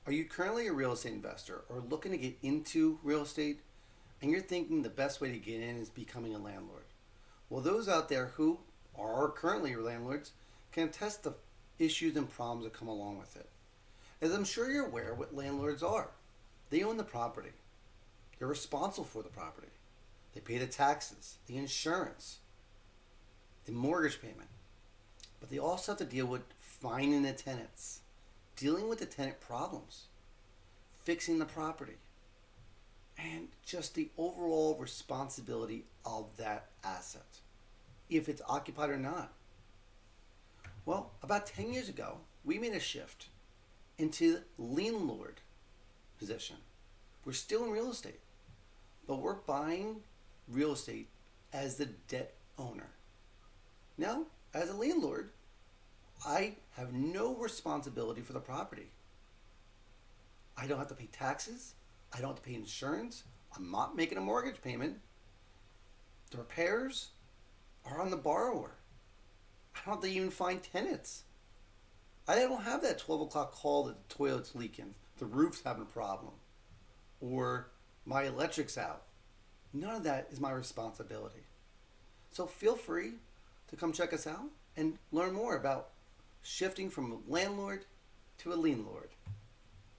Are you currently a real estate investor or looking to get into real estate and you're thinking the best way to get in is becoming a landlord? Well, those out there who are currently landlords can attest the issues and problems that come along with it. As I'm sure you're aware what landlords are. They own the property. They're responsible for the property. They pay the taxes, the insurance, the mortgage payment. But they also have to deal with finding the tenants, dealing with the tenant problems, fixing the property, and just the overall responsibility of that asset, if it's occupied or not. Well, about 10 years ago, we made a shift into Lienlord position. We're still in real estate, but we're buying real estate as the debt owner. Now, as a landlord, I have no responsibility for the property. I don't have to pay taxes. I don't have to pay insurance. I'm not making a mortgage payment. The repairs are on the borrower. I don't have to even find tenants. I don't have that 12 o'clock call that the toilet's leaking, the roof's having a problem, or my electric's out. None of that is my responsibility. So feel free to come check us out and learn more about shifting from a landlord to a lienlord.